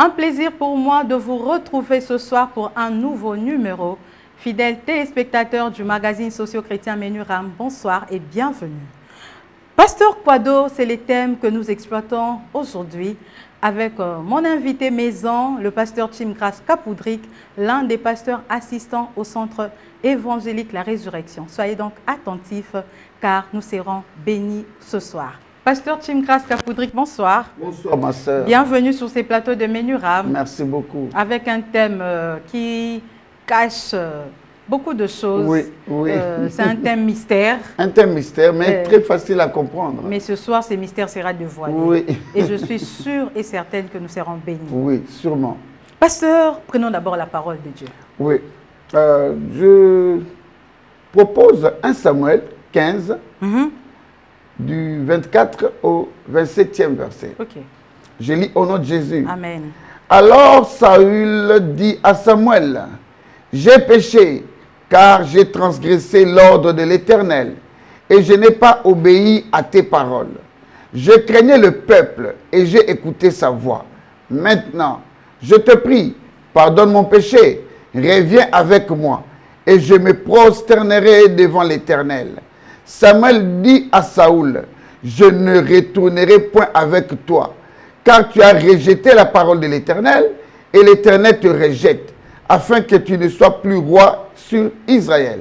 Un plaisir pour moi de vous retrouver ce soir pour un nouveau numéro. Fidèles téléspectateurs du magazine socio-chrétien Menuram, bonsoir et bienvenue. Pasteur Kwado, c'est les thèmes que nous exploitons aujourd'hui avec mon invité maison, le pasteur Chimgrace Kapoudrik, l'un des pasteurs assistants au centre évangélique La Résurrection. Soyez donc attentifs car nous serons bénis ce soir. Pasteur Chimgrace Kapoudrik, bonsoir. Bonsoir ma sœur. Bienvenue sur ces plateaux de Menuram. Merci beaucoup. Avec un thème qui cache beaucoup de choses. Oui, oui. C'est un thème mystère. Un thème mystère, mais très facile à comprendre. Mais ce soir, ce mystère sera dévoilé. Oui. Et je suis sûre et certaine que nous serons bénis. Oui, sûrement. Pasteur, prenons d'abord la parole de Dieu. Oui. Je propose 1 Samuel 15, du 24 au 27e verset. Ok. Je lis au nom de Jésus. Amen. Alors Saül dit à Samuel, « J'ai péché, car j'ai transgressé l'ordre de l'Éternel, et je n'ai pas obéi à tes paroles. Je craignais le peuple, et j'ai écouté sa voix. Maintenant, je te prie, pardonne mon péché, reviens avec moi, et je me prosternerai devant l'Éternel. » Samuel dit à Saül, « Je ne retournerai point avec toi, car tu as rejeté la parole de l'Éternel, et l'Éternel te rejette, afin que tu ne sois plus roi sur Israël. »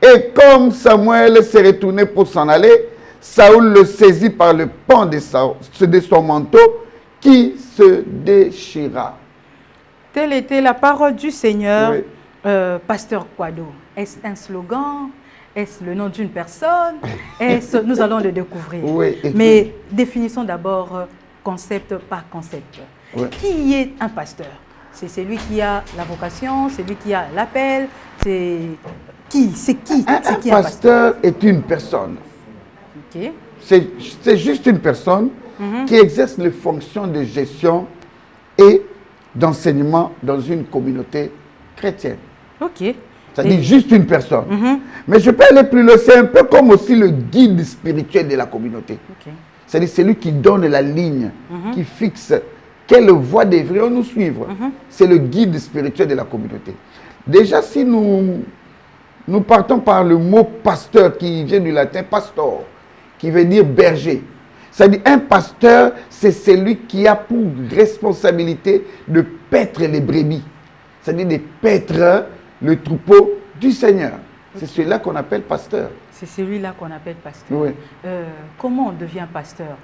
Et comme Samuel s'est retourné pour s'en aller, Saül le saisit par le pan de son manteau, qui se déchira. Telle était la parole du Seigneur. Oui. Pasteur Kwado, est-ce un slogan? Est-ce le nom d'une personne? Nous allons le découvrir. Oui. Mais définissons d'abord concept par concept. Oui. Qui est un pasteur? C'est celui qui a la vocation, celui qui a l'appel. C'est qui? Un pasteur est une personne. Ok. C'est juste une personne qui exerce les fonctions de gestion et d'enseignement dans une communauté chrétienne. Ok. C'est-à-dire juste une personne. Mais je peux aller plus loin, c'est un peu comme aussi le guide spirituel de la communauté. Okay. C'est-à-dire celui qui donne la ligne, qui fixe quelle voie devrions-nous suivre. C'est le guide spirituel de la communauté. Déjà, si nous partons par le mot pasteur qui vient du latin pastor, qui veut dire berger. C'est-à-dire un pasteur, c'est celui qui a pour responsabilité de paître les brebis. C'est-à-dire de paître le troupeau du Seigneur. C'est celui-là qu'on appelle pasteur. C'est celui-là qu'on appelle pasteur. Oui. Comment on devient pasteur?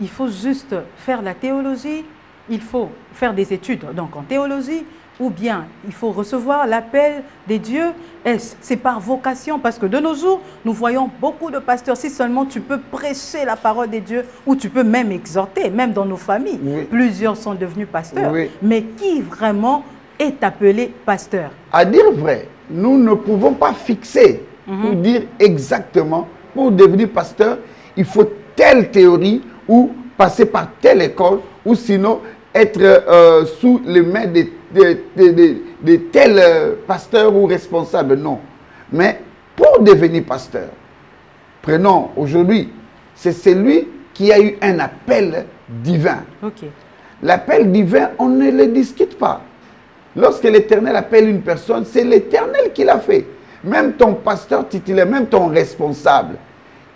Il faut juste faire la théologie, il faut faire des études donc en théologie, ou bien il faut recevoir l'appel des dieux. C'est par vocation, parce que de nos jours, nous voyons beaucoup de pasteurs. Si seulement tu peux prêcher la parole des dieux, ou tu peux même exhorter, même dans nos familles. Oui. Plusieurs sont devenus pasteurs. Oui. Mais qui vraiment est appelé pasteur? À dire vrai, nous ne pouvons pas fixer pour dire exactement, pour devenir pasteur, il faut telle théorie ou passer par telle école ou sinon être sous les mains de tels pasteurs ou responsables. Non. Mais pour devenir pasteur, prenons aujourd'hui, c'est celui qui a eu un appel divin. Okay. L'appel divin, on ne le discute pas. Lorsque l'Éternel appelle une personne, c'est l'Éternel qui l'a fait. Même ton pasteur titulaire, même ton responsable,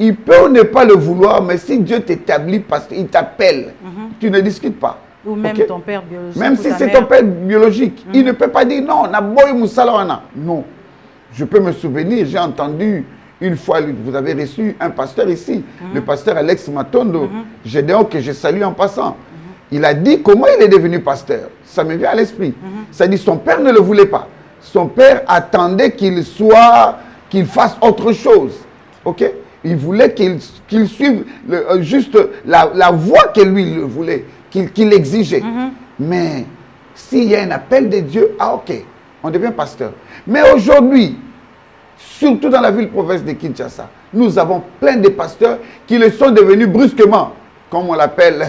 il peut ne pas le vouloir, mais si Dieu t'établit, il t'appelle, tu ne discutes pas. Ou même Ok? ton père biologique. Même ou si ta c'est mère. ton père biologique, il ne peut pas dire non, na boy moussalana. Non. Je peux me souvenir, j'ai entendu une fois, vous avez reçu un pasteur ici, le pasteur Alex Matondo, Gédéon, que je salue en passant. Il a dit comment il est devenu pasteur. Ça me vient à l'esprit. Ça dit son père ne le voulait pas. Son père attendait qu'il fasse autre chose. Ok? Il voulait qu'il suive juste la voie que lui le voulait, qu'il exigeait. Mais s'il y a un appel de Dieu, ah ok, on devient pasteur. Mais aujourd'hui, surtout dans la ville-province de Kinshasa, nous avons plein de pasteurs qui le sont devenus brusquement, comme on l'appelle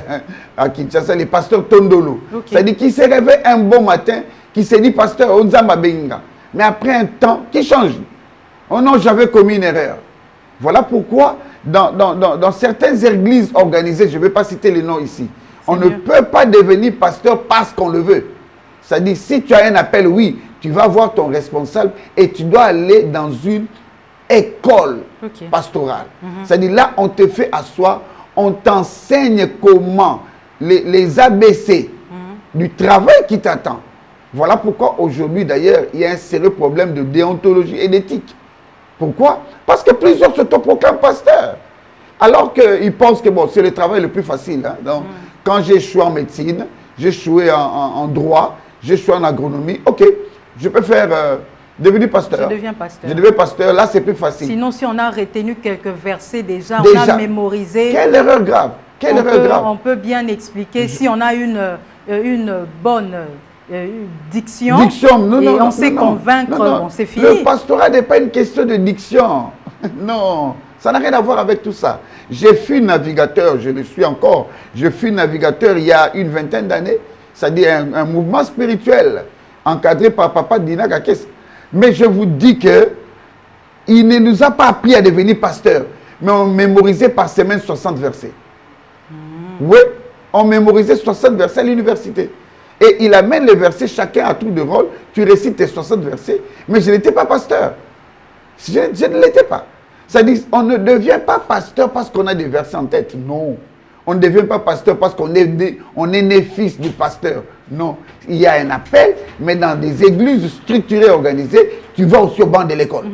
à Kinshasa, les pasteurs Tondolo. Okay. C'est-à-dire qu'ils se réveillent un bon matin, qui se dit pasteur Onzamba Benga. Mais après un temps, qui change. Oh non, j'avais commis une erreur. Voilà pourquoi, dans certaines églises organisées, je ne vais pas citer les noms ici, on ne peut pas devenir pasteur parce qu'on le veut. C'est-à-dire, si tu as un appel, oui, tu vas voir ton responsable et tu dois aller dans une école pastorale. C'est-à-dire, là, on te fait asseoir, on t'enseigne comment les ABC du travail qui t'attend. Voilà pourquoi aujourd'hui, d'ailleurs, il y a un sérieux problème de déontologie et d'éthique. Pourquoi? Parce que plusieurs s'autoproclament pasteurs. Alors qu'ils pensent que bon, c'est le travail le plus facile. Hein. Donc, quand j'ai échoué en médecine, j'ai échoué en droit, j'ai échoué en agronomie, ok, je peux faire devenir pasteur. Je deviens pasteur. Je deviens pasteur, là c'est plus facile. Sinon, si on a retenu quelques versets déjà, on a mémorisé. Quelle erreur grave. Quelle erreur grave. On peut bien expliquer si on a une bonne diction, on sait convaincre, bon, c'est fini. Le pastorat n'est pas une question de diction. Non, ça n'a rien à voir avec tout ça. J'ai fui navigateur, je le suis encore. Je fus navigateur il y a une vingtaine d'années. C'est-à-dire un mouvement spirituel encadré par Papa Dina Kakes. Mais je vous dis que il ne nous a pas appris à devenir pasteur, mais on mémorisait par semaine 60 versets. Oui, on mémorisait 60 versets à l'université. Et il amène les versets, chacun à tour de rôle. Tu récites tes 60 versets. Mais je n'étais pas pasteur. Je ne l'étais pas. C'est-à-dire, on ne devient pas pasteur parce qu'on a des versets en tête. Non. On ne devient pas pasteur parce qu'on est né fils du pasteur. Non. Il y a un appel, mais dans des églises structurées, organisées, tu vas aussi au banc de l'école.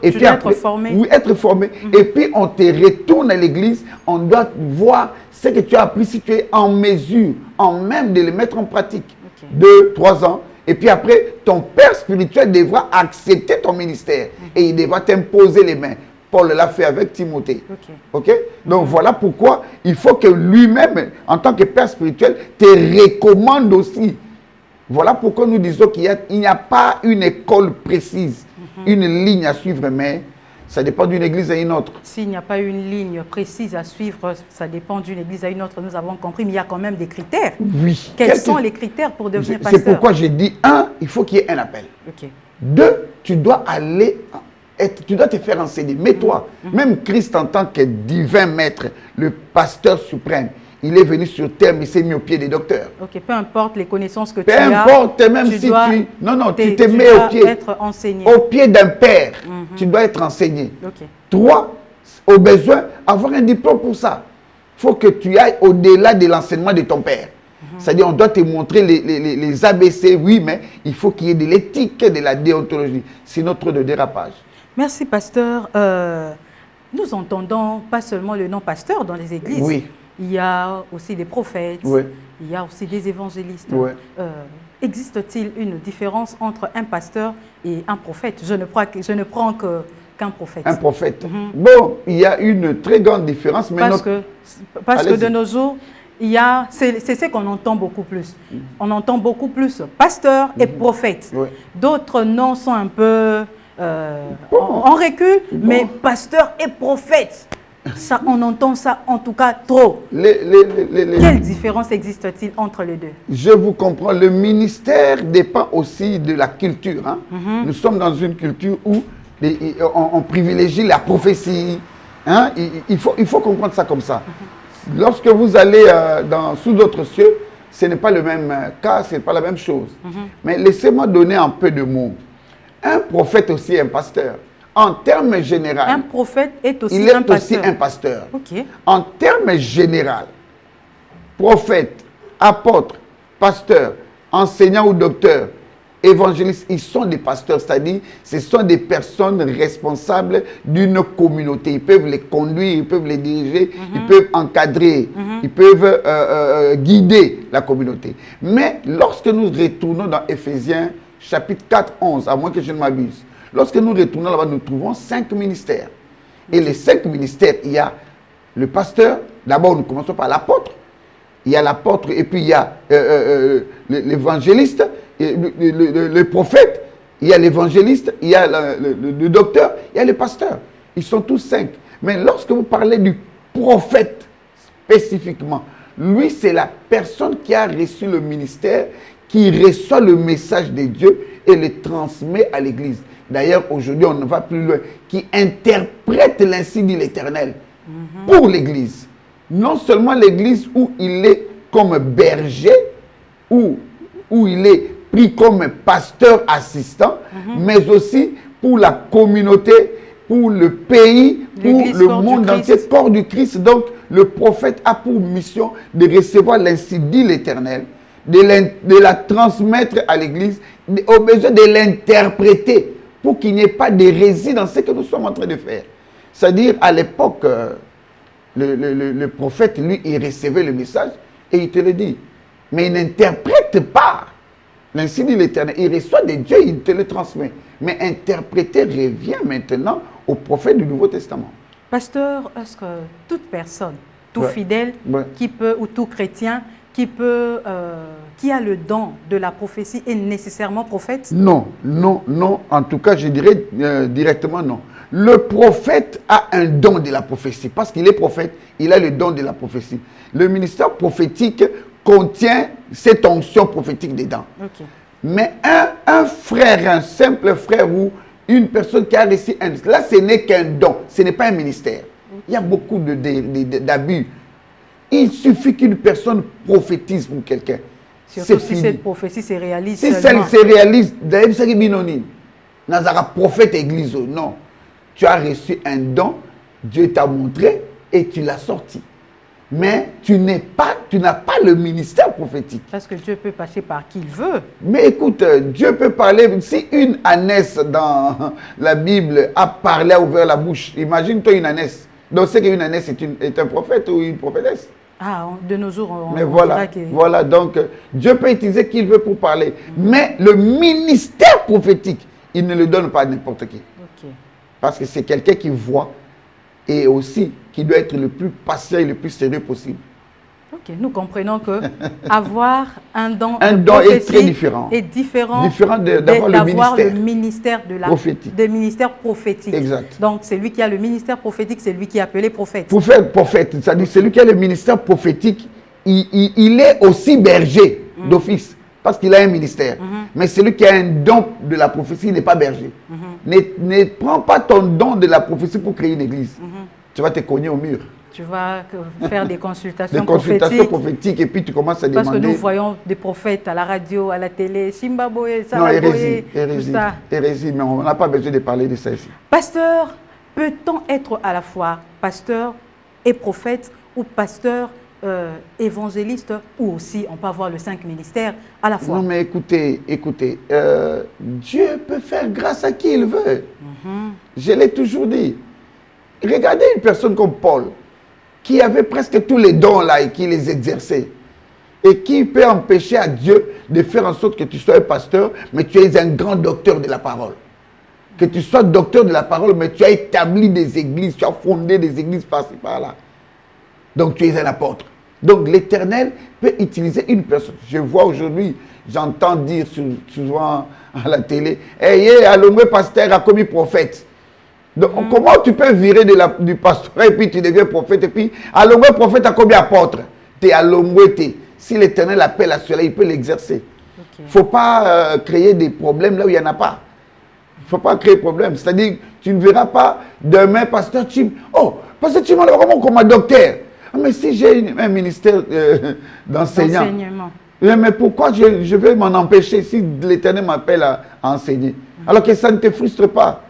Et puis être formé. Oui, être formé. Et puis, on te retourne à l'église. On doit voir ce que tu as appris, si tu es en mesure, en même de le mettre en pratique. 2, 3 ans. Et puis après, ton père spirituel devra accepter ton ministère. Et il devra t'imposer les mains. Paul l'a fait avec Timothée. Ok? Donc voilà pourquoi il faut que lui-même, en tant que père spirituel, te recommande aussi. Voilà pourquoi nous disons qu'il n'y a pas une école précise, une ligne à suivre, mais ça dépend d'une église à une autre. S'il n'y a pas une ligne précise à suivre, ça dépend d'une église à une autre, nous avons compris, mais il y a quand même des critères. Oui. Quels sont les critères pour devenir pasteur? C'est pourquoi j'ai dit, 1, il faut qu'il y ait un appel. 2, tu dois aller... tu dois te faire enseigner. Mais toi, même Christ en tant que divin maître, le pasteur suprême, il est venu sur terre, mais il s'est mis au pied des docteurs. Ok, peu importe les connaissances que tu as. Peu importe, même si tu... Non, non, tu te mets au pied. Être enseigné. Au pied d'un père, tu dois être enseigné. 3, au besoin, avoir un diplôme pour ça. Il faut que tu ailles au-delà de l'enseignement de ton père. C'est-à-dire, on doit te montrer les ABC, oui, mais il faut qu'il y ait de l'éthique, de la déontologie. Sinon, trop de dérapage. Merci, pasteur. Nous entendons pas seulement le nom pasteur dans les églises. Oui. Il y a aussi des prophètes. Oui. Il y a aussi des évangélistes. Oui. Existe-t-il une différence entre un pasteur et un prophète? Je ne prends qu'un prophète. Un prophète. Bon, il y a une très grande différence. Mais parce que de nos jours, c'est ce qu'on entend beaucoup plus. On entend beaucoup plus pasteur et prophète. Oui. D'autres noms sont un peu... on recule, mais pasteur et prophète, ça, on entend ça en tout cas trop. Quelle différence existe-t-il entre les deux? Je vous comprends. Le ministère dépend aussi de la culture. Hein? Nous sommes dans une culture où on privilégie la prophétie. Hein? Il faut comprendre ça comme ça. Lorsque vous allez sous d'autres cieux, ce n'est pas le même cas, ce n'est pas la même chose. Mais laissez-moi donner un peu de mots. Un prophète aussi est un pasteur. En termes généraux. Un prophète est aussi un pasteur. Il est aussi un pasteur. En termes généraux, prophète, apôtre, pasteur, enseignant ou docteur, évangélistes, ils sont des pasteurs, c'est-à-dire ce sont des personnes responsables d'une communauté. Ils peuvent les conduire, ils peuvent les diriger, ils peuvent encadrer, ils peuvent guider la communauté. Mais lorsque nous retournons dans Éphésiens chapitre 4, 11, à moins que je ne m'abuse, lorsque nous retournons là-bas, nous trouvons 5 ministères. Et les 5 ministères, il y a le pasteur, d'abord nous commençons par l'apôtre, il y a l'apôtre et puis il y a l'évangéliste, le prophète, il y a l'évangéliste, il y a le docteur, il y a le pasteur. Ils sont tous 5. Mais lorsque vous parlez du prophète spécifiquement, lui c'est la personne qui a reçu le ministère, qui reçoit le message de Dieu et le transmet à l'église. D'ailleurs, aujourd'hui, on ne va plus loin, qui interprète l'ainsi dit l'Éternel pour l'église. Non seulement l'église où il est comme berger, où il est pris comme pasteur assistant, mais aussi pour la communauté, pour le pays, pour le monde entier, corps du Christ. Donc, le prophète a pour mission de recevoir l'ainsi dit l'Éternel, de la transmettre à l'église, au besoin de l'interpréter pour qu'il n'y ait pas d'hérésie dans ce que nous sommes en train de faire. C'est-à-dire, à l'époque, le prophète, lui, il recevait le message et il te le dit. Mais il n'interprète pas. L'ainsi dit l'Éternel. Il reçoit de Dieu, il te le transmet. Mais interpréter revient maintenant au prophète du Nouveau Testament. Pasteur, est-ce que toute personne, tout fidèle, qui peut, ou tout chrétien, qui a le don de la prophétie est nécessairement prophète? Non, non, non. En tout cas, je dirais directement non. Le prophète a un don de la prophétie. Parce qu'il est prophète, il a le don de la prophétie. Le ministère prophétique contient cette onction prophétique dedans. Okay. Mais un frère, un simple frère ou une personne qui a reçu un... Là, ce n'est qu'un don, ce n'est pas un ministère. Okay. Il y a beaucoup d'abus. Il suffit qu'une personne prophétise pour quelqu'un. Surtout si cette prophétie se réalise si seulement. Si elle se réalise, d'ailleurs, c'est binoni. Nazara prophète église, non. Tu as reçu un don, Dieu t'a montré et tu l'as sorti. Mais tu n'as pas le ministère prophétique. Parce que Dieu peut passer par qui il veut. Mais écoute, Dieu peut parler. Si une ânesse dans la Bible a parlé, a ouvert la bouche, imagine-toi une ânesse. Donc c'est qu'une ânesse est un prophète ou une prophétesse. Ah, de nos jours, mais voilà, voilà, donc Dieu peut utiliser qui il veut pour parler. Mais le ministère prophétique, il ne le donne pas à n'importe qui. Okay. Parce que c'est quelqu'un qui voit et aussi qui doit être le plus patient et le plus sérieux possible. Ok, nous comprenons que avoir un don est très différent. Est différent d'avoir le ministère prophétique. Des ministères prophétiques. Exact. Donc, celui qui a le ministère prophétique, c'est lui qui est appelé prophète. Pour faire prophète, c'est-à-dire celui qui a le ministère prophétique, il est aussi berger d'office, parce qu'il a un ministère. Mais celui qui a un don de la prophétie, il n'est pas berger. Ne prends pas ton don de la prophétie pour créer une église. Tu vas te cogner au mur. Tu vas faire des consultations prophétiques et puis tu commences à demander... Parce que nous voyons des prophètes à la radio, à la télé, Zimbabwe, Salaboye, hérésie, mais on n'a pas besoin de parler de ça ici. Pasteur, peut-on être à la fois pasteur et prophète ou pasteur évangéliste ou aussi on peut avoir les 5 ministères à la fois? Non mais écoutez, Dieu peut faire grâce à qui il veut. Je l'ai toujours dit. Regardez une personne comme Paul, qui avait presque tous les dons là et qui les exerçait. Et qui peut empêcher à Dieu de faire en sorte que tu sois un pasteur, mais tu es un grand docteur de la parole. Que tu sois docteur de la parole, mais tu as établi des églises, tu as fondé des églises par-ci, par-là. Donc tu es un apôtre. Donc l'Éternel peut utiliser une personne. Je vois aujourd'hui, j'entends dire souvent à la télé, « Hey, allongé pasteur a commis prophète ». Donc, comment tu peux virer du pasteur et puis tu deviens prophète et puis allongé prophète a commis apôtre? Tu es allongé. Si l'Éternel appelle à cela, il peut l'exercer. Il ne faut pas créer des problèmes là où il n'y en a pas. Il ne faut pas créer de problème. C'est-à-dire, tu ne verras pas demain, pasteur Tim. Oh, pasteur Tim, on est vraiment comme un docteur. Mais si j'ai un ministère d'enseignant, mais pourquoi je vais m'en empêcher si l'Éternel m'appelle à enseigner? Alors que ça ne te frustre pas.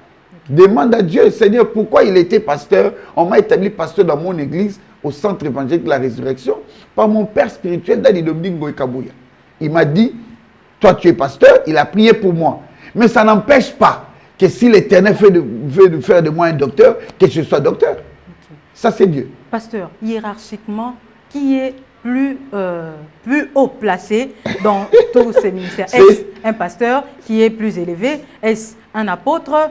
Demande à Dieu, Seigneur, pourquoi il était pasteur? On m'a établi pasteur dans mon église, au centre évangélique de la résurrection, par mon père spirituel, Dadi Domingo Ekabuya. Il m'a dit, toi tu es pasteur, il a prié pour moi. Mais ça n'empêche pas que si l'Éternel veut faire de moi un docteur, que je sois docteur. Okay. Ça, c'est Dieu. Pasteur, hiérarchiquement, qui est plus haut placé dans tous ces ministères? Est-ce un pasteur qui est plus élevé? Est-ce un apôtre?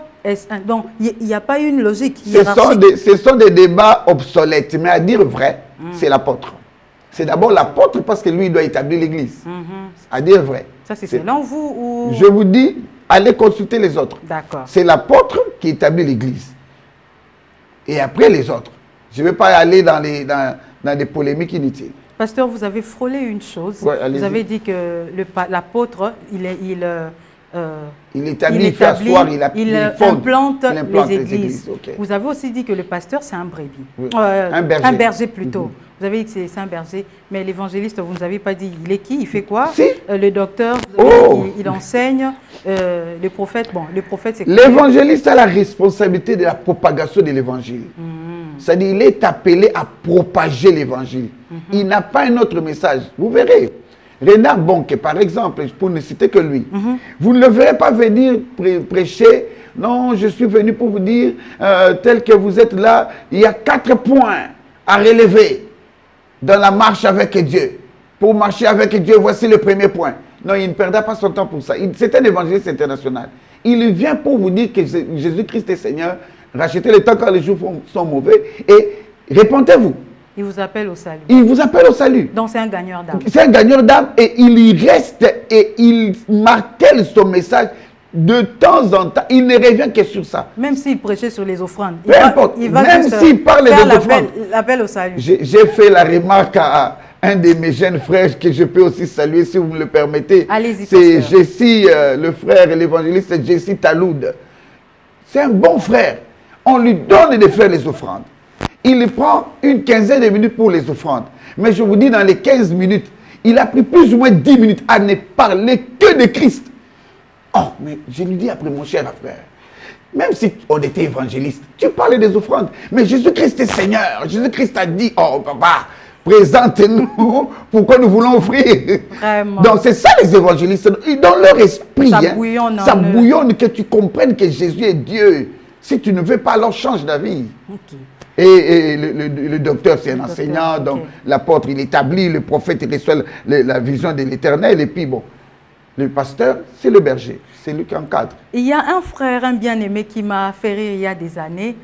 Donc, il n'y a pas une logique hiérarchique. Ce sont des débats obsolètes. Mais à dire vrai, c'est l'apôtre. C'est d'abord l'apôtre parce que lui, il doit établir l'Église. À dire vrai. Ça, c'est selon vous ou... Je vous dis, allez consulter les autres. D'accord. C'est l'apôtre qui établit l'Église. Et après les autres. Je ne vais pas aller dans des polémiques inutiles. Pasteur, vous avez frôlé une chose. Ouais, vous avez dit que l'apôtre, il établit, il implante les églises. Okay. Vous avez aussi dit que le pasteur, c'est un brebis. Oui. Un berger plutôt. Vous avez dit que c'est un berger, mais l'évangéliste, vous ne nous avez pas dit il est qui, il fait quoi? Si. Le docteur, vous avez dit, il enseigne. Le prophète, c'est quoi? L'évangéliste a la responsabilité de la propagation de l'évangile. C'est-à-dire, il est appelé à propager l'évangile. Il n'a pas un autre message. Vous verrez. Renard Bonke, par exemple, pour ne citer que lui, vous ne le verrez pas venir prêcher. Non, je suis venu pour vous dire, tel que vous êtes là, il y a 4 points à relever dans la marche avec Dieu. Pour marcher avec Dieu, voici le premier point. Non, il ne perdra pas son temps pour ça. C'est un évangéliste international. Il vient pour vous dire que Jésus-Christ est Seigneur. Rachetez le temps quand les jours sont mauvais et répondez-vous. Il vous appelle au salut. Il vous appelle au salut. Donc c'est un gagneur d'âme. C'est un gagneur d'âme et il y reste et il martèle son message de temps en temps. Il ne revient que sur ça. Même s'il prêchait sur les offrandes. Peu importe. Même s'il parle des offrandes. L'appel au salut. J'ai fait la remarque à un de mes jeunes frères que je peux aussi saluer si vous me le permettez. Allez-y. C'est Jessie, le frère, l'évangéliste Jessie Taloud. C'est un bon frère. On lui donne de faire les offrandes. Il prend une quinzaine de minutes pour les offrandes. Mais je vous dis, dans les 15 minutes, il a pris plus ou moins 10 minutes à ne parler que de Christ. Oh, mais je lui dis après, mon cher frère, même si on était évangéliste, tu parlais des offrandes. Mais Jésus-Christ est Seigneur. Jésus-Christ a dit, oh papa, présente-nous pourquoi nous voulons offrir. Vraiment. Donc c'est ça les évangélistes. Dans leur esprit, ça bouillonne, ça bouillonne que tu comprennes que Jésus est Dieu. Si tu ne veux pas, alors change d'avis. Okay. Et le docteur, c'est un enseignant. Donc l'apôtre, il établit. Le prophète, il reçoit la vision de l'Éternel. Et puis bon, le pasteur, c'est le berger. C'est lui qui encadre. Il y a un frère, un bien-aimé qui m'a fait rire il y a des années.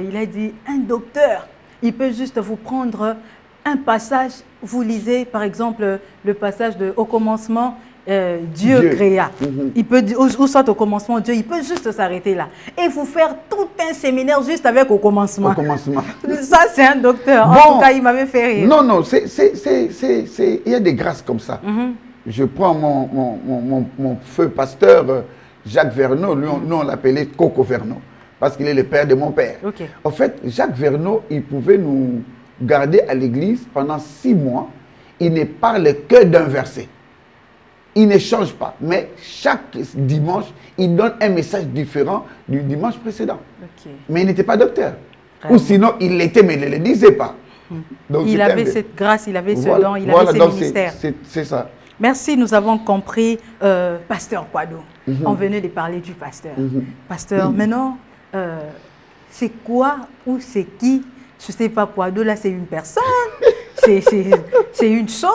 Il a dit, un docteur, il peut juste vous prendre un passage. Vous lisez, par exemple, le passage de Au commencement, Dieu créa. Il peut dire, ou soit au commencement, Dieu, il peut juste s'arrêter là. Et vous faire tout un séminaire juste avec au commencement. Au commencement. Ça, c'est un docteur. Bon, en tout cas, il m'avait fait rire. Non, il y a des grâces comme ça. Je prends mon feu pasteur, Jacques Verneau. Nous, on l'appelait Coco Verneau, parce qu'il est le père de mon père. Okay. En fait, Jacques Verneau, il pouvait nous garder à l'église pendant 6 mois. Il ne parle que d'un verset. Il ne change pas, mais chaque dimanche, il donne un message différent du dimanche précédent. Okay. Mais il n'était pas docteur. Ou sinon, il l'était, mais il ne le disait pas. Donc, il avait cette grâce, il avait ce don, il avait ce ministère. C'est ça. Merci, nous avons compris. Pasteur Kouado, on venait de parler du pasteur. Pasteur, maintenant, c'est quoi ou c'est qui? Je ne sais pas, Kouado, là, c'est une personne. C'est une chose.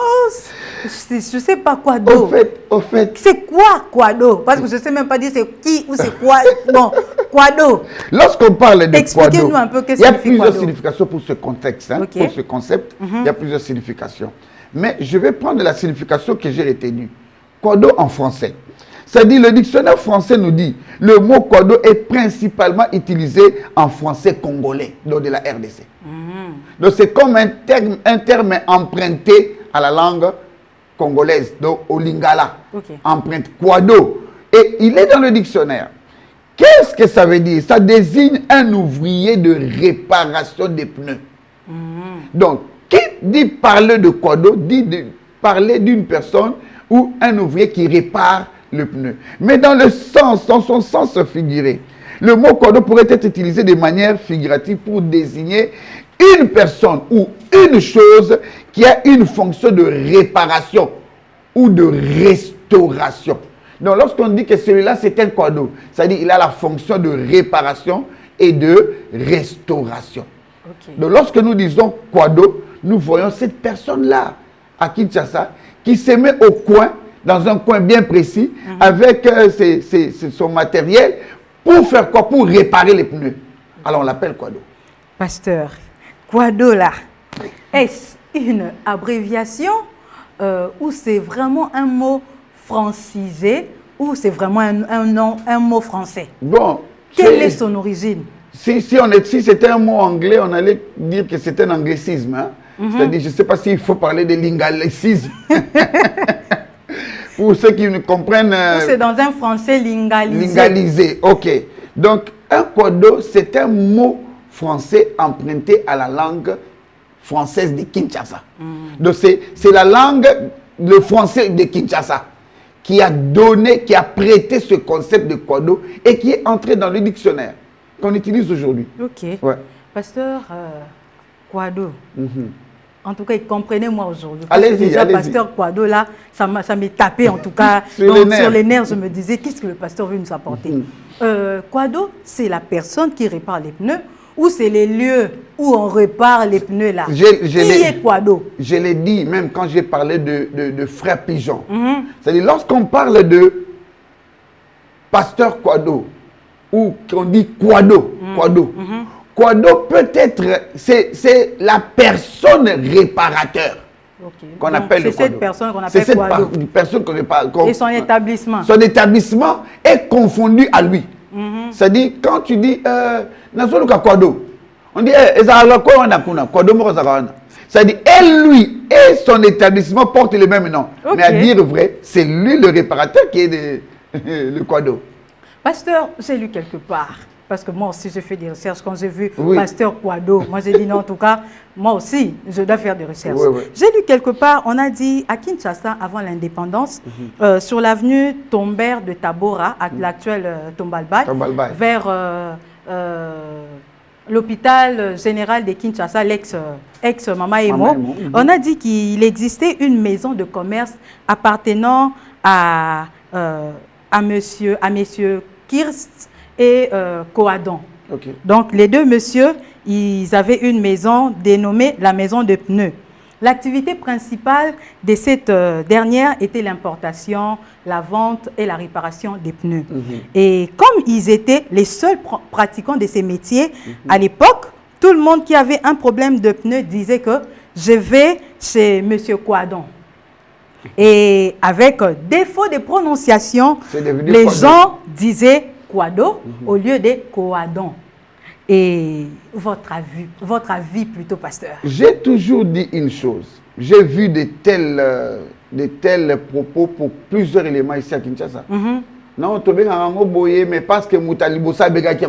Je ne sais pas Kouado. Au fait. C'est quoi Kouado? Parce que je ne sais même pas dire c'est qui ou c'est quoi. Bon, Kouado. Lorsqu'on parle de Kouado, expliquez-nous un peu qu'est-ce que signifie il y a plusieurs significations pour ce contexte, pour ce concept. Il y a plusieurs significations. Mais je vais prendre la signification que j'ai retenue. Kouado en français. C'est-à-dire, le dictionnaire français nous dit, le mot Kouado est principalement utilisé en français congolais, donc de la RDC. Donc c'est comme un terme emprunté à la langue congolaise, donc au lingala. Empreinte Kouado. Et il est dans le dictionnaire. Qu'est-ce que ça veut dire? Ça désigne un ouvrier de réparation des pneus. Donc, qui dit parler de Kouado dit de parler d'une personne ou un ouvrier qui répare le pneu. Mais dans son sens figuré, le mot Kouado pourrait être utilisé de manière figurative pour désigner une personne ou une chose qui a une fonction de réparation ou de restauration. Donc, lorsqu'on dit que celui-là, c'est un quado, c'est-à-dire qu'il a la fonction de réparation et de restauration. Ok. Donc, lorsque nous disons quado, nous voyons cette personne-là à Kinshasa qui se met au coin, dans un coin bien précis, avec son matériel, pour faire quoi? Pour réparer les pneus. Alors, on l'appelle quado. Pasteur, quado là, est-ce une abréviation ou c'est vraiment un mot francisé ou c'est vraiment un mot français? Bon. Quelle est son origine? Si c'était un mot anglais, on allait dire que c'est un anglicisme. Hein? C'est-à-dire, je ne sais pas s'il faut parler de lingalaicisme. Pour ceux qui ne comprennent... c'est dans un français lingalisé. Lingalisé, ok. Donc, un quado, c'est un mot français emprunté à la langue française de Kinshasa. Donc, c'est la langue, le français de Kinshasa qui a donné, qui a prêté ce concept de quado et qui est entré dans le dictionnaire qu'on utilise aujourd'hui. Ok. Ouais. Pasteur, quado. En tout cas, comprenez-moi aujourd'hui. Allez-y, déjà, allez-y. pasteur quado, là, ça m'est tapé en tout cas. Sur les nerfs. Je me disais, qu'est-ce que le pasteur veut nous apporter? Quado, c'est la personne qui répare les pneus ou c'est les lieux où on répare les pneus là? Qui est quado? Je l'ai dit même quand j'ai parlé de frère Pigeon. C'est-à-dire, lorsqu'on parle de pasteur quado ou qu'on dit quado, quado peut-être, c'est la personne réparateur qu'on appelle le quado. C'est cette personne qu'on appelle quado. C'est cette personne qu'on répare. Et son établissement. Son établissement est confondu à lui. C'est-à-dire, quand tu dis, quado, on dit, c'est-à-dire, lui et son établissement portent le même nom. Mais à dire vrai, c'est lui le réparateur qui est le quado. Pasteur, j'ai lu quelque part. Parce que moi aussi, j'ai fait des recherches. Quand j'ai vu pasteur quado, moi j'ai dit non, en tout cas, moi aussi, je dois faire des recherches. J'ai lu quelque part, on a dit à Kinshasa, avant l'indépendance, sur l'avenue Tombert de Tabora, l'actuel Tombalbaye, vers l'hôpital général de Kinshasa, l'ex-Mama Emo, on a dit qu'il existait une maison de commerce appartenant à messieurs Kirst et Coadon. Donc, les deux messieurs, ils avaient une maison dénommée la maison de pneus. L'activité principale de cette dernière était l'importation, la vente et la réparation des pneus. Et comme ils étaient les seuls pratiquants de ces métiers, à l'époque, tout le monde qui avait un problème de pneus disait que je vais chez monsieur Coadon. Et avec défaut de prononciation, les gens disaient quado au lieu de coadon. Et votre avis plutôt, pasteur? J'ai toujours dit une chose. J'ai vu de tels propos pour plusieurs éléments ici à Kinshasa. Non, mais parce que Moutalibosa bega qui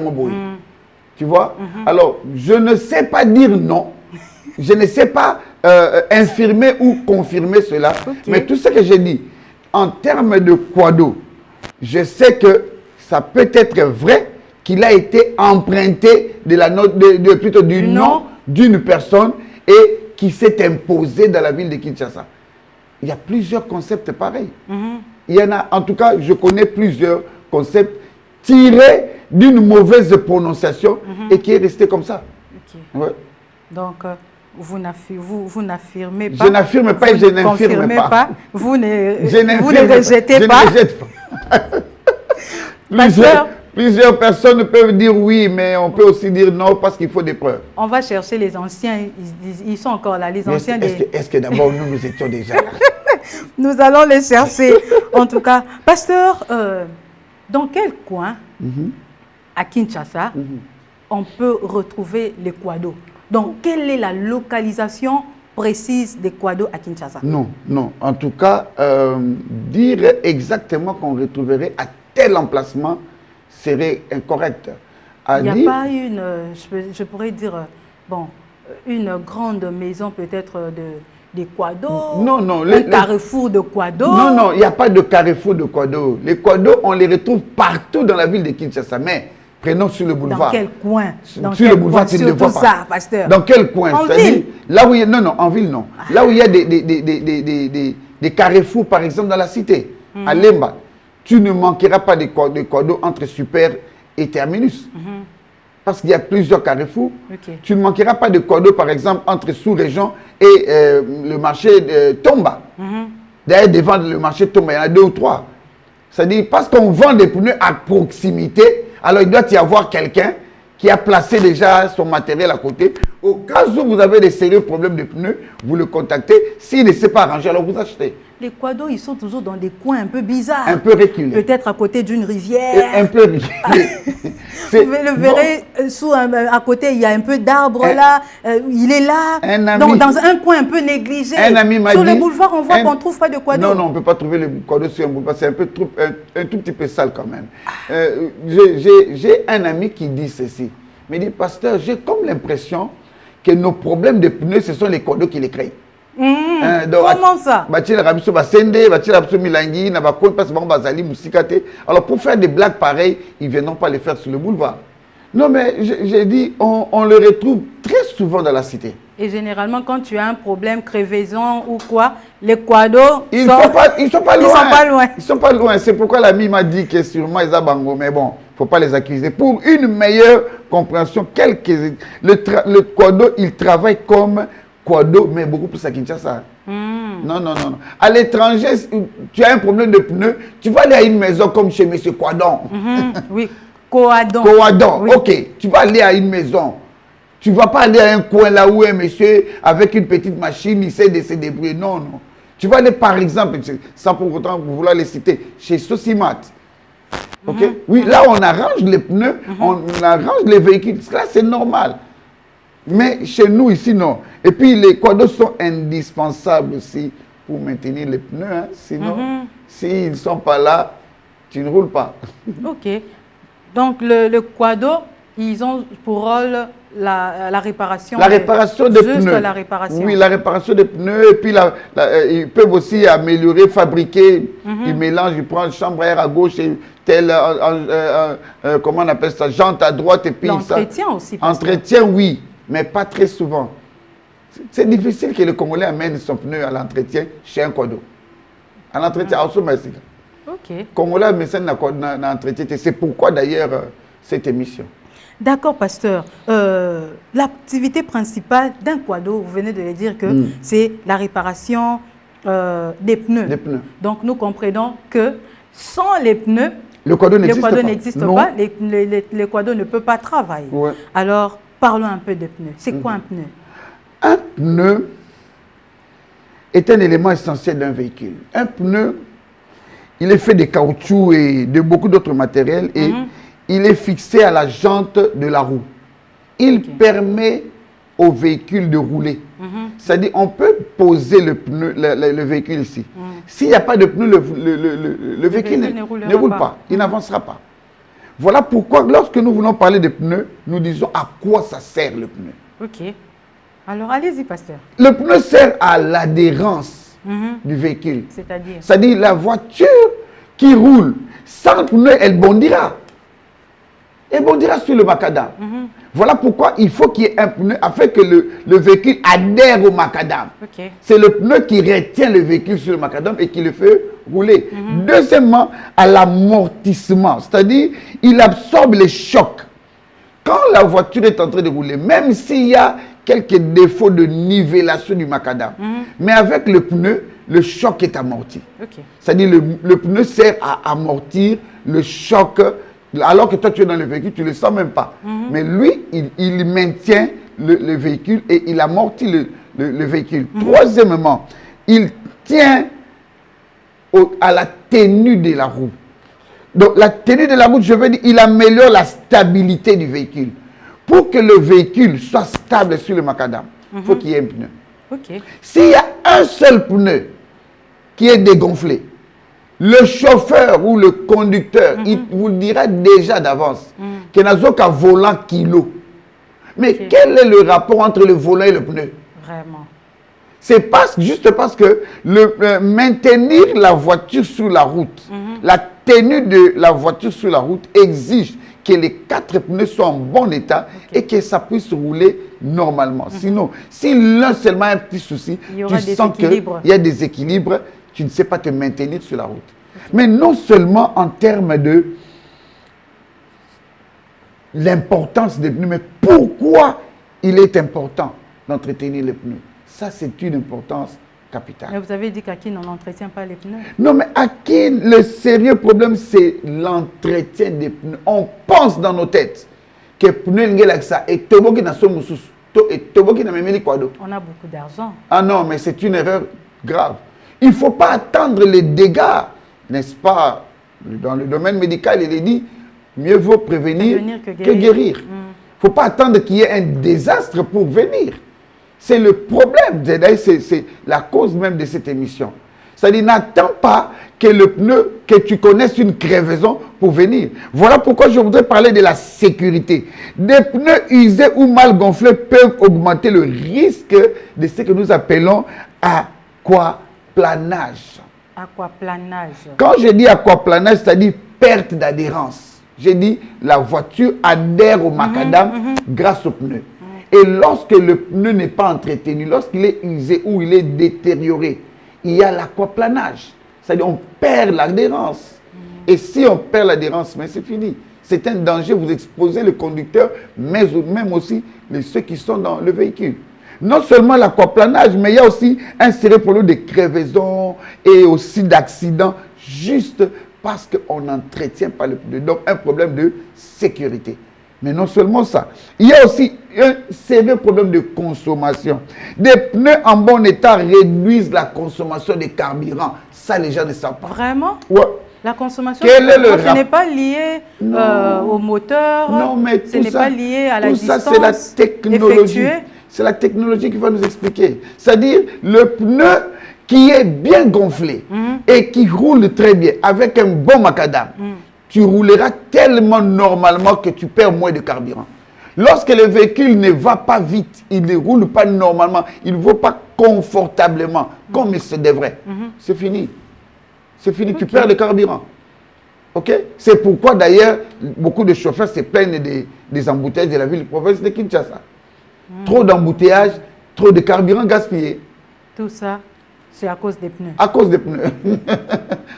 tu vois? Alors, je ne sais pas dire non. Je ne sais pas infirmer ou confirmer cela. Mais tout ce que j'ai dit, en termes de quado, je sais que ça peut être vrai qu'il a été emprunté plutôt du nom d'une personne et qui s'est imposé dans la ville de Kinshasa. Il y a plusieurs concepts pareils. Il y en a, en tout cas, je connais plusieurs concepts tirés d'une mauvaise prononciation et qui est resté comme ça. Donc, vous n'affirmez pas. Je n'affirme pas et je n'infirme pas. Vous ne rejetez pas. Je ne rejette pas. Plusieurs personnes peuvent dire oui, mais on peut aussi dire non parce qu'il faut des preuves. On va chercher les anciens, ils sont encore là, les anciens. Est-ce que d'abord nous étions déjà là? Nous allons les chercher. En tout cas, pasteur, dans quel coin à Kinshasa on peut retrouver les quados? Donc, quelle est la localisation précise des quados à Kinshasa? Non. En tout cas, dire exactement qu'on retrouverait à tel emplacement serait incorrect. Il n'y a pas une, je pourrais dire, une grande maison peut-être des quados? Non. Un carrefour de quados? Non, il n'y a pas de carrefour de quados. Les quados, on les retrouve partout dans la ville de Kinshasa. Mais prenons sur le boulevard. Dans quel coin? Sur le boulevard, tu ne le vois pas. Ça, pasteur. Dans quel coin? En ville? Là où il y a, non, en ville, non. Là où il y a des carrefours, par exemple, dans la cité, à Lemba. Tu ne manqueras pas de cadeaux entre Super et Terminus. Parce qu'il y a plusieurs carrefours. Tu ne manqueras pas de cadeaux, par exemple, entre sous-région et le marché Tomba. D'ailleurs, devant le marché Tomba, il y en a 2 ou 3. C'est-à-dire, parce qu'on vend des pneus à proximité, alors il doit y avoir quelqu'un qui a placé déjà son matériel à côté. Au cas où vous avez des sérieux problèmes de pneus, vous le contactez. S'il ne sait pas arranger, alors vous achetez. Les quados, ils sont toujours dans des coins un peu bizarres. Un peu reculés. Peut-être à côté d'une rivière. Et un peu reculés. Vous le verrez, à côté, il y a un peu d'arbres là. Il est là. Donc, dans un coin un peu négligé. Un ami m'a dit... Sur le boulevard, on voit qu'on ne trouve pas de quados. Non, on ne peut pas trouver le quado sur un boulevard. C'est un tout petit peu sale quand même. J'ai un ami qui dit ceci. Il me dit, pasteur, j'ai comme l'impression que nos problèmes de pneus, ce sont les quados qui les créent. Comment ça? Alors pour faire des blagues pareilles, ils ne viendront pas les faire sur le boulevard. Non mais j'ai dit, on le retrouve très souvent dans la cité. Et généralement quand tu as un problème, crevaison ou quoi, les quados ils ne sont pas loin. Ils sont pas loin. C'est pourquoi l'ami m'a dit que sûrement ils ont bango. Mais bon, il ne faut pas les accuser. Pour une meilleure compréhension, le quado, il travaille comme quado, mais beaucoup plus à Kinshasa. Non. À l'étranger, tu as un problème de pneus, tu vas aller à une maison comme chez M. Quadon. Oui, Coadon. Oui. Ok, tu vas aller à une maison. Tu ne vas pas aller à un coin là où un monsieur avec une petite machine, il sait de se débrouiller. Non. Tu vas aller par exemple, sans pour autant vouloir les citer, chez Sosimat. Ok? Oui, là on arrange les pneus, on arrange les véhicules. Là c'est normal. Mais chez nous ici, non. Et puis les quados sont indispensables aussi pour maintenir les pneus. Hein. Sinon, s'ils ne sont pas là, tu ne roules pas. Ok. Donc le quado, ils ont pour rôle la réparation. La réparation des pneus. Juste la réparation. Oui, la réparation des pneus. Et puis ils peuvent aussi améliorer, fabriquer. Ils mélangent, ils prennent chambre à air à gauche et tel, comment on appelle ça, jante à droite. Et puis l'entretien aussi. Entretien, oui. Mais pas très souvent. C'est difficile que le Congolais amène son pneu à l'entretien chez un quado. À l'entretien, en somme, ok. Congolais amène l'entretien. C'est pourquoi d'ailleurs cette émission. D'accord, pasteur. L'activité principale d'un quado, vous venez de le dire que c'est la réparation des pneus. Donc nous comprenons que sans les pneus, le quado n'existe pas. Le quado ne peut pas travailler. Ouais. Alors, parlons un peu de pneus. C'est quoi un pneu? Un pneu est un élément essentiel d'un véhicule. Un pneu, il est fait de caoutchouc et de beaucoup d'autres matériels et il est fixé à la jante de la roue. Il permet au véhicule de rouler. C'est-à-dire, on peut poser le pneu, le véhicule ici. S'il n'y a pas de pneu, le véhicule ne roule pas. Il n'avancera pas. Voilà pourquoi, lorsque nous voulons parler de pneus, nous disons à quoi ça sert le pneu. Ok. Alors, allez-y, pasteur. Le pneu sert à l'adhérence du véhicule. C'est-à-dire, la voiture qui roule sans pneu, elle bondira. Elle bondira sur le macadam. Voilà pourquoi il faut qu'il y ait un pneu afin que le véhicule adhère au macadam. Okay. C'est le pneu qui retient le véhicule sur le macadam et qui le fait rouler. Deuxièmement, à l'amortissement, c'est-à-dire il absorbe les chocs. Quand la voiture est en train de rouler, même s'il y a quelques défauts de nivellation du macadam, mais avec le pneu, le choc est amorti. Okay. C'est-à-dire le pneu sert à amortir le choc. Alors que toi, tu es dans le véhicule, tu ne le sens même pas. Mais lui, il maintient le véhicule et il amortit le véhicule. Troisièmement, il tient à la tenue de la roue. Donc, la tenue de la roue, je veux dire, il améliore la stabilité du véhicule. Pour que le véhicule soit stable sur le macadam, il faut qu'il y ait un pneu. Okay. S'il y a un seul pneu qui est dégonflé, le chauffeur ou le conducteur, il vous dira déjà d'avance qu'il n'y a qu'un volant kilo. Mais quel est le rapport entre le volant et le pneu? Vraiment. C'est juste parce que maintenir la voiture sur la route, la tenue de la voiture sur la route exige que les 4 pneus soient en bon état et que ça puisse rouler normalement. Sinon, si l'un seulement a un petit souci, tu sens qu'il y a des équilibres. tu ne sais pas te maintenir sur la route. Mais non seulement en termes de l'importance des pneus, mais pourquoi il est important d'entretenir les pneus. Ça, c'est une importance capitale. Mais vous avez dit qu'à qui on n'entretient pas les pneus. Non, mais à qui le sérieux problème, c'est l'entretien des pneus. On pense dans nos têtes que pneus n'ont ça et toboki na so mususu et toboki na memeli quoi d'autre. On a beaucoup d'argent. Ah non, mais c'est une erreur grave. Il ne faut pas attendre les dégâts, n'est-ce pas? Dans le domaine médical, il est dit, mieux vaut prévenir que guérir. Il ne faut pas attendre qu'il y ait un désastre pour venir. C'est le problème, c'est la cause même de cette émission. C'est-à-dire, n'attends pas que le pneu, que tu connaisses une crevaison pour venir. Voilà pourquoi je voudrais parler de la sécurité. Des pneus usés ou mal gonflés peuvent augmenter le risque de ce que nous appelons aquaplanage. Aquaplanage. Quand je dis aquaplanage, c'est-à-dire perte d'adhérence. J'ai dit la voiture adhère au macadam grâce au pneu. Et lorsque le pneu n'est pas entretenu, lorsqu'il est usé ou il est détérioré, il y a l'aquaplanage. C'est-à-dire on perd l'adhérence. Et si on perd l'adhérence, mais c'est fini. C'est un danger, vous exposez le conducteur, mais même aussi ceux qui sont dans le véhicule. Non seulement l'aquaplanage, mais il y a aussi un sérieux problème de crevaison et aussi d'accidents, juste parce qu'on n'entretient pas le pneu. Donc un problème de sécurité. Mais non seulement ça, il y a aussi un sérieux problème de consommation. Des pneus en bon état réduisent la consommation de carburant. Ça, les gens ne savent pas. Vraiment? Ouais. La consommation, ce n'est pas lié au moteur, non, mais ce n'est pas lié à la distance. Tout ça, c'est la technologie. C'est la technologie qui va nous expliquer. C'est-à-dire, le pneu qui est bien gonflé et qui roule très bien avec un bon macadam, tu rouleras tellement normalement que tu perds moins de carburant. Lorsque le véhicule ne va pas vite, il ne roule pas normalement, il ne va pas confortablement comme il se devrait, c'est fini. C'est fini, tu perds le carburant. Ok? C'est pourquoi d'ailleurs, beaucoup de chauffeurs se plaignent des embouteillages de la ville de province de Kinshasa. Trop d'embouteillages, trop de carburant gaspillé. Tout ça, c'est à cause des pneus. À cause des pneus.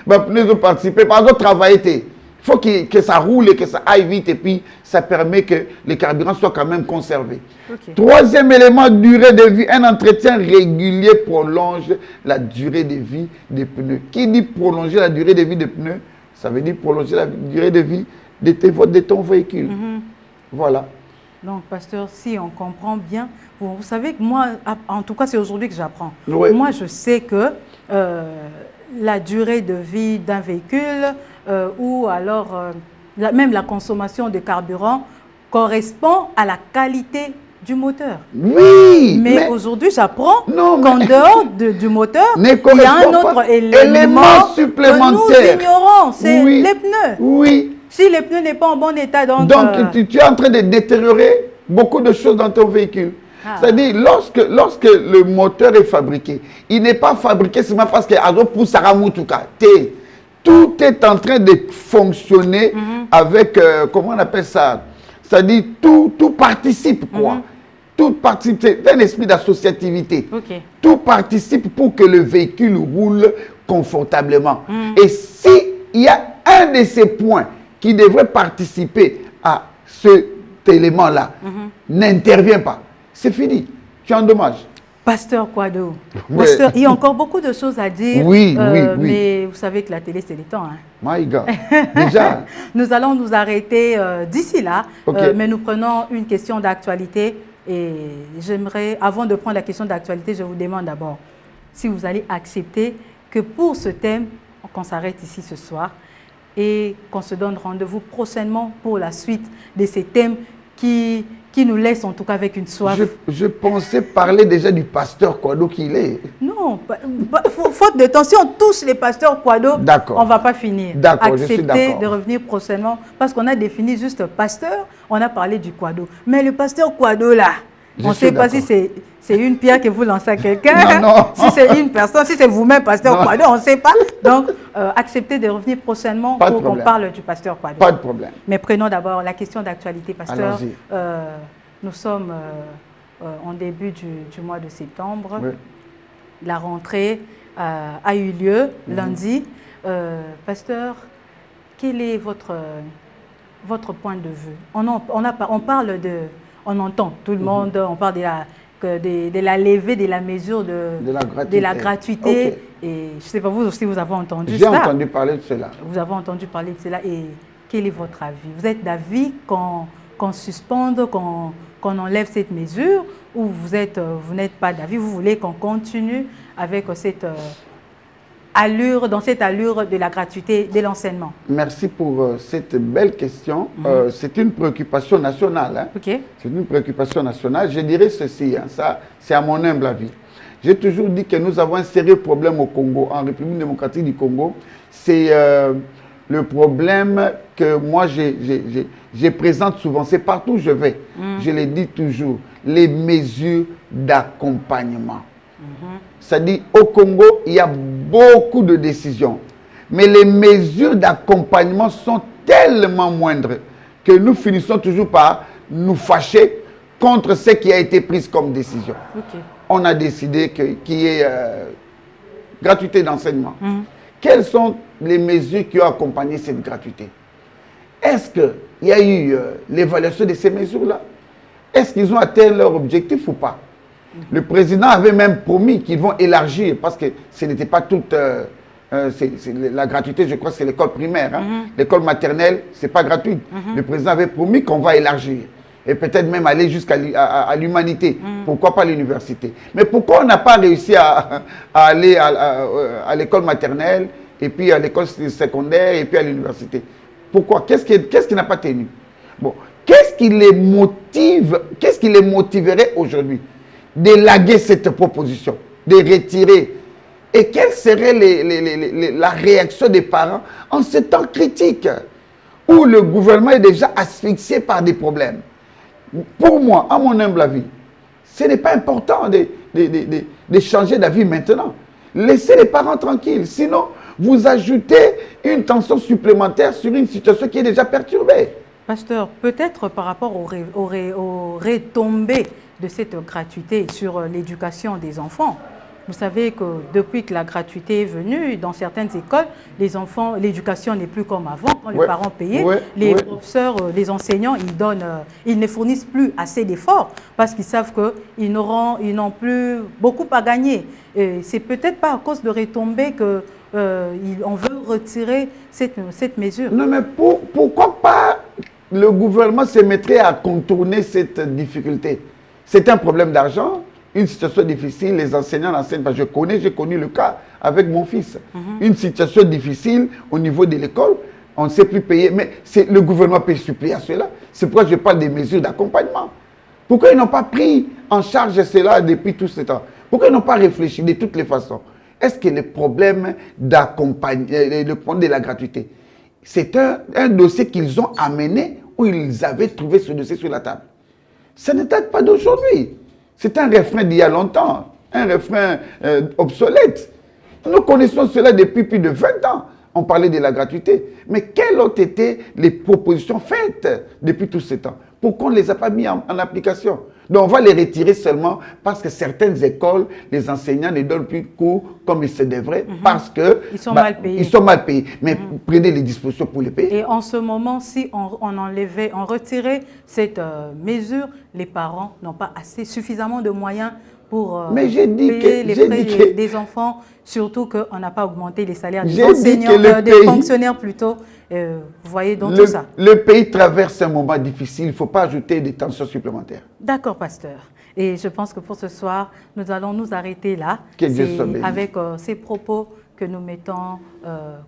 Les pneus ont participé, par exemple, travailler. Il faut que ça roule et que ça aille vite et puis ça permet que les carburants soient quand même conservés. Okay. Troisième élément, durée de vie. Un entretien régulier prolonge la durée de vie des pneus. Qui dit prolonger la durée de vie des pneus? Ça veut dire prolonger la durée de vie de ton véhicule. Voilà. Donc, pasteur, si on comprend bien, vous savez que moi, en tout cas, c'est aujourd'hui que j'apprends. Oui. Moi, je sais que la durée de vie d'un véhicule ou alors même la consommation de carburant correspond à la qualité du moteur. Oui. Mais aujourd'hui, j'apprends qu'en dehors du moteur, il y a un autre élément supplémentaire que nous ignorons, c'est les pneus. Oui. Si les pneus n'est pas en bon état, donc tu es en train de détériorer beaucoup de choses dans ton véhicule. C'est-à-dire, lorsque le moteur est fabriqué, il n'est pas fabriqué seulement parce que tout est en train de fonctionner avec, comment on appelle ça? C'est-à-dire, tout participe, quoi. Tout participe, c'est un esprit d'associativité. Okay. Tout participe pour que le véhicule roule confortablement. Et s'il y a un de ces points qui devrait participer à cet élément-là, n'intervient pas, c'est fini. Tu endommages. Pasteur Kouado, pasteur, il y a encore beaucoup de choses à dire. Oui. Mais vous savez que la télé, c'est le temps. Hein. My God. Déjà. Nous allons nous arrêter d'ici là, Okay. mais nous prenons une question d'actualité. Et j'aimerais, avant de prendre la question d'actualité, je vous demande d'abord si vous allez accepter que pour ce thème, qu'on s'arrête ici ce soir et qu'on se donne rendez-vous prochainement pour la suite de ces thèmes qui nous laissent en tout cas avec une soif. Je pensais parler déjà du pasteur Kouado qu'il est. Non, faute de temps, si on touche les pasteurs Kouado, on ne va pas finir. D'accord, je suis d'accord. Accepter de revenir prochainement, parce qu'on a défini juste pasteur, on a parlé du Kouado. Mais le pasteur Kouado là, on ne sait pas si c'est une pierre que vous lancez à quelqu'un, si c'est une personne, si c'est vous-même, pasteur Kouado, on ne sait pas. Donc, acceptez de revenir prochainement pour qu'on parle du pasteur Kouado. Pas de problème. Mais prenons d'abord la question d'actualité, pasteur. Nous sommes en début du mois de septembre. Oui. La rentrée a eu lieu lundi. Pasteur, quel est votre point de vue? On parle de... On entend tout le monde, on parle de la levée de la mesure de la gratuité. Okay. Et je ne sais pas, vous aussi, vous avez entendu cela. J'ai entendu parler de cela. Vous avez entendu parler de cela. Et quel est votre avis? Vous êtes d'avis qu'on suspende, qu'on enlève cette mesure, ou vous n'êtes pas d'avis, vous voulez qu'on continue avec cette allure, dans cette allure de la gratuité de l'enseignement? Merci pour cette belle question. C'est une préoccupation nationale. Hein. Okay. C'est une préoccupation nationale. Je dirais ceci, hein, ça c'est à mon humble avis. J'ai toujours dit que nous avons un sérieux problème au Congo, en République démocratique du Congo. C'est le problème que moi je présente souvent. C'est partout où je vais. Je le dis toujours, les mesures d'accompagnement. C'est-à-dire, au Congo, il y a beaucoup de décisions. Mais les mesures d'accompagnement sont tellement moindres que nous finissons toujours par nous fâcher contre ce qui a été pris comme décision. Okay. On a décidé qu'il y ait gratuité d'enseignement. Quelles sont les mesures qui ont accompagné cette gratuité? Est-ce qu'il y a eu l'évaluation de ces mesures-là? Est-ce qu'ils ont atteint leur objectif ou pas? Le président avait même promis qu'ils vont élargir, parce que ce n'était pas toute la gratuité, je crois que c'est l'école primaire. Hein. L'école maternelle, ce n'est pas gratuit. Le président avait promis qu'on va élargir. Et peut-être même aller jusqu'à l'humanité. Pourquoi pas l'université? Mais pourquoi on n'a pas réussi à aller à l'école maternelle, et puis à l'école secondaire, et puis à l'université? Pourquoi? Qu'est-ce qui n'a pas tenu? Bon, qu'est-ce qui les motiverait aujourd'hui d'élaguer cette proposition, de retirer? Et quelle serait la réaction des parents en ce temps critique où le gouvernement est déjà asphyxié par des problèmes? Pour moi, à mon humble avis, ce n'est pas important de changer d'avis maintenant. Laissez les parents tranquilles. Sinon, vous ajoutez une tension supplémentaire sur une situation qui est déjà perturbée. Pasteur, peut-être par rapport aux retombées de cette gratuité sur l'éducation des enfants. Vous savez que depuis que la gratuité est venue, dans certaines écoles, les enfants, l'éducation n'est plus comme avant, quand les parents payaient. Les professeurs, les enseignants, ils ne fournissent plus assez d'efforts parce qu'ils savent qu'ils n'ont plus beaucoup à gagner. C'est peut-être pas à cause de retombées qu'on veut retirer cette mesure. Non, mais pourquoi pas le gouvernement se mettrait à contourner cette difficulté? C'est un problème d'argent. Une situation difficile, les enseignants l'enseignent. J'ai connu le cas avec mon fils. Une situation difficile au niveau de l'école, on ne sait plus payer, mais le gouvernement peut suppléer à cela. C'est pourquoi je parle des mesures d'accompagnement. Pourquoi ils n'ont pas pris en charge cela depuis tout ce temps? Pourquoi ils n'ont pas réfléchi de toutes les façons? Est-ce que le problème le problème de la gratuité, c'est un dossier qu'ils ont amené ou ils avaient trouvé ce dossier sur la table? Ça ne date pas d'aujourd'hui. C'est un refrain d'il y a longtemps, un refrain obsolète. Nous connaissons cela depuis plus de 20 ans. On parlait de la gratuité. Mais quelles ont été les propositions faites depuis tout ce temps? Pourquoi on ne les a pas mis en application? Donc on va les retirer seulement parce que certaines écoles, les enseignants ne donnent plus cours comme il se devrait parce qu'ils sont mal payés. Ils sont mal payés. Mais prenez les dispositions pour les payer. Et en ce moment, si on retirait cette mesure, les parents n'ont pas suffisamment de moyens pour payer les frais des enfants, surtout qu'on n'a pas augmenté les salaires des enseignants, des fonctionnaires plutôt. Vous voyez donc tout ça. Le pays traverse un moment difficile, il ne faut pas ajouter des tensions supplémentaires. D'accord, pasteur. Et je pense que pour ce soir, nous allons nous arrêter là. Avec ces propos que nous mettons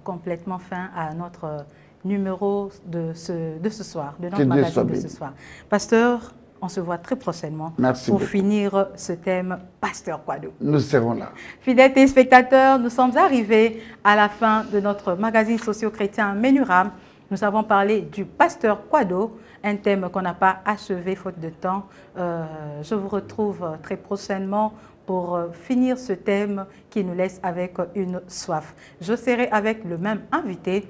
complètement fin à notre numéro de ce soir, de notre magazine de ce soir. Pasteur, on se voit très prochainement pour finir ce thème Pasteur Kouado. Nous serons là. Fidèles téléspectateurs, nous sommes arrivés à la fin de notre magazine socio-chrétien Menuram. Nous avons parlé du Pasteur Kouado, un thème qu'on n'a pas achevé faute de temps. Je vous retrouve très prochainement pour finir ce thème qui nous laisse avec une soif. Je serai avec le même invité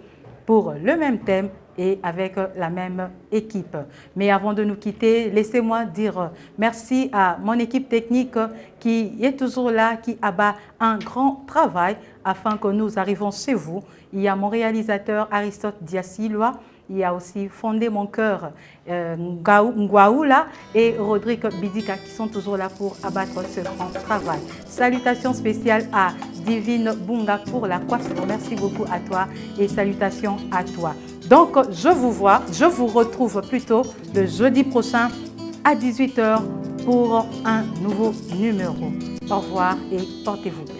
pour le même thème et avec la même équipe. Mais avant de nous quitter, laissez-moi dire merci à mon équipe technique qui est toujours là, qui abat un grand travail afin que nous arrivions chez vous. Il y a mon réalisateur Aristote Diasilwa, il y a aussi Fondé Mon Cœur, Ngwaoula et Rodrigue Bidika qui sont toujours là pour abattre ce grand travail. Salutations spéciales à Divine Bunga pour la coiffure. Merci beaucoup à toi et salutations à toi. Donc, je vous retrouve plutôt le jeudi prochain à 18 h pour un nouveau numéro. Au revoir et portez-vous bien.